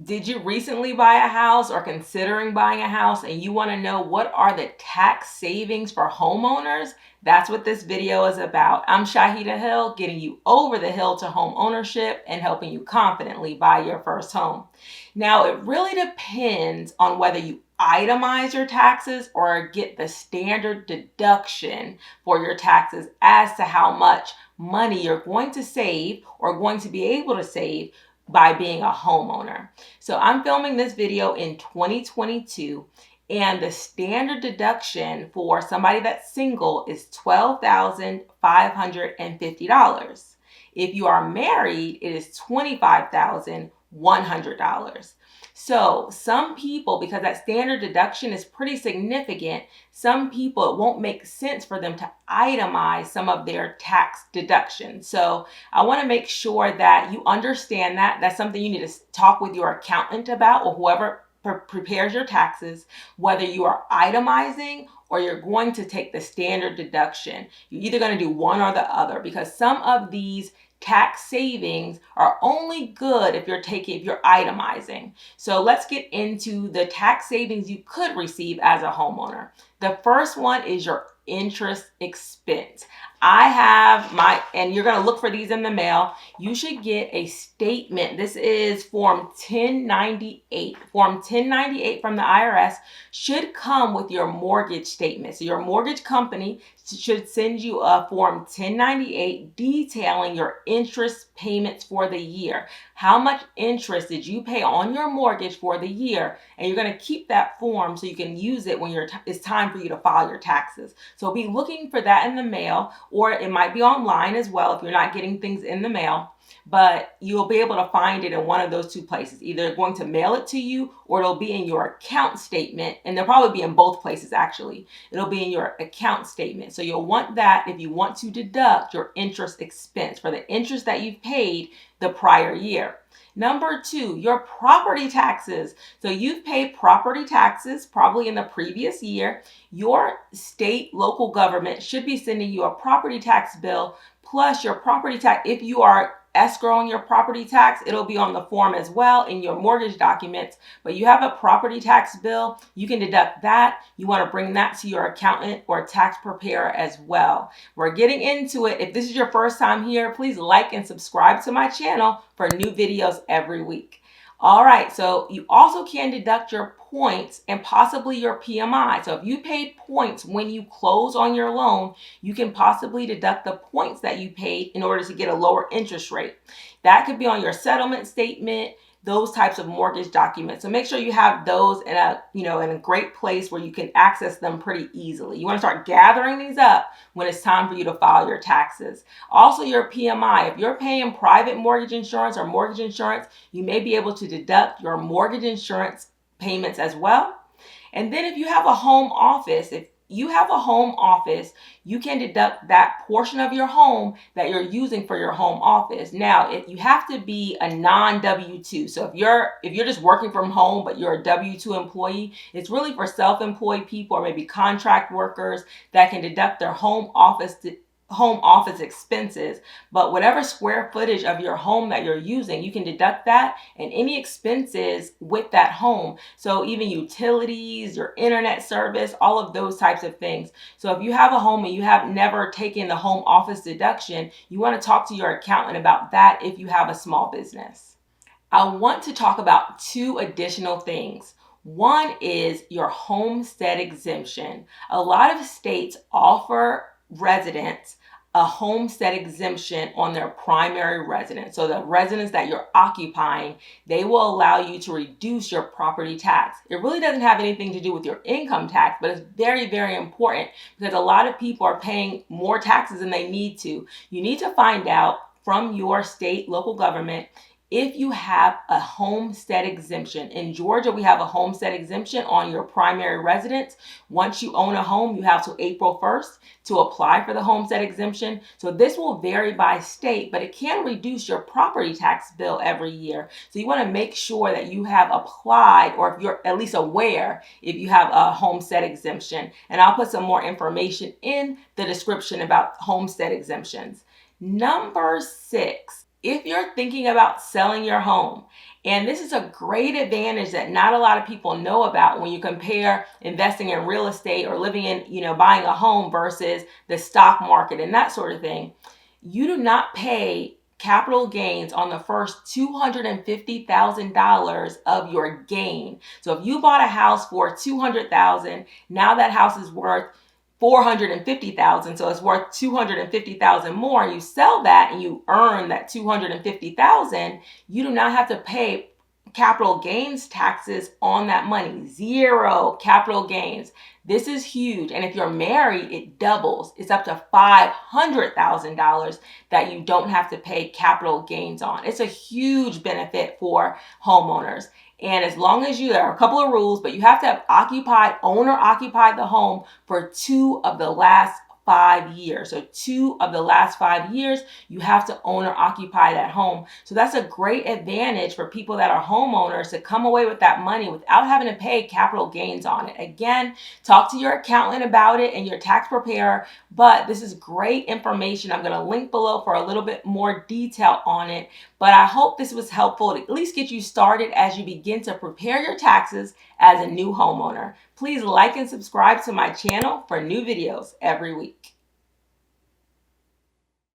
Did you recently buy a house or considering buying a house and you want to know what are the tax savings for homeowners? That's what this video is about. I'm Shaheedah Hill, getting you over the hill to home ownership and helping you confidently buy your first home. Now, it really depends on whether you itemize your taxes or get the standard deduction for your taxes as to how much money you're going to save or going to be able to save by being a homeowner. So I'm filming this video in 2022, and the standard deduction for somebody that's single is $12,550. If you are married, it is $25,100. So some people, because that standard deduction is pretty significant, some people, it won't make sense for them to itemize some of their tax deductions. So I want to make sure that you understand that. That's something you need to talk with your accountant about, or whoever prepares your taxes, whether you are itemizing or you're going to take the standard deduction. You're either going to do one or the other, because some of these tax savings are only good if you're itemizing. So let's get into the tax savings you could receive as a homeowner. The first one is your interest expense. I have and you're going to look for these in the mail. You should get a statement. This is Form 1098. Form 1098 from the IRS should come with your mortgage statement. So your mortgage company should send you a Form 1098 detailing your interest payments for the year. How much interest did you pay on your mortgage for the year? And you're going to keep that form so you can use it when it's time for you to file your taxes. So be looking for that in the mail, or it might be online as well if you're not getting things in the mail. But you'll be able to find it in one of those two places. Either going to mail it to you, or it'll be in your account statement. And they'll probably be in both places, actually. It'll be in your account statement. So you'll want that if you want to deduct your interest expense for the interest that you've paid the prior year. Number two, your property taxes. So you've paid property taxes probably in the previous year. Your state, local government should be sending you a property tax bill, plus your property tax. If you are escrowing your property tax, it'll be on the form as well in your mortgage documents. But you have a property tax bill, you can deduct that. You want to bring that to your accountant or tax preparer as well. We're getting into it. If this is your first time here, please like and subscribe to my channel for new videos every week. All right, so you also can deduct your points and possibly your PMI. So if you paid points when you close on your loan, you can possibly deduct the points that you paid in order to get a lower interest rate. That could be on your settlement statement, those types of mortgage documents. So make sure you have those in a great place where you can access them pretty easily. You want to start gathering these up when it's time for you to file your taxes. Also, your PMI. If you're paying private mortgage insurance or mortgage insurance, you may be able to deduct your mortgage insurance payments as well. And then if you have a home office, you can deduct that portion of your home that you're using for your home office. Now, if you have to be a non-W-2, so if you're just working from home but you're a W-2 employee, it's really for self-employed people or maybe contract workers that can deduct their home office expenses. But whatever square footage of your home that you're using, you can deduct that and any expenses with that home. So even utilities, your internet service, all of those types of things. So if you have a home and you have never taken the home office deduction, you want to talk to your accountant about that if you have a small business. I want to talk about two additional things. One is your homestead exemption. A lot of states offer residents a homestead exemption on their primary residence. So the residence that you're occupying, they will allow you to reduce your property tax. It really doesn't have anything to do with your income tax, but it's very, very important because a lot of people are paying more taxes than they need to. You need to find out from your state, local government, if you have a homestead exemption. In Georgia, we have a homestead exemption on your primary residence. Once you own a home, you have till April 1st to apply for the homestead exemption. So this will vary by state, but it can reduce your property tax bill every year. So you want to make sure that you have applied, or if you're at least aware if you have a homestead exemption. And I'll put some more information in the description about homestead exemptions. Number 6. If you're thinking about selling your home And this is a great advantage that not a lot of people know about when you compare investing in real estate or living in, buying a home versus the stock market and that sort of thing. You do not pay capital gains on the first $250,000 of your gain. So if you bought a house for $200,000, now that house is worth $450,000, so it's worth $250,000 more, and you sell that and you earn that $250,000, you do not have to pay capital gains taxes on that money. Zero capital gains. This is huge. And if you're married, it doubles. It's up to $500,000 that you don't have to pay capital gains on. It's a huge benefit for homeowners. And as long as there are a couple of rules, but you have to have owner occupied the home for 2 of the last 5 years. So 2 of the last 5 years, you have to owner occupy that home. So that's a great advantage for people that are homeowners to come away with that money without having to pay capital gains on it. Again, talk to your accountant about it and your tax preparer, but this is great information. I'm going to link below for a little bit more detail on it, but I hope this was helpful to at least get you started as you begin to prepare your taxes as a new homeowner. Please like and subscribe to my channel for new videos every week.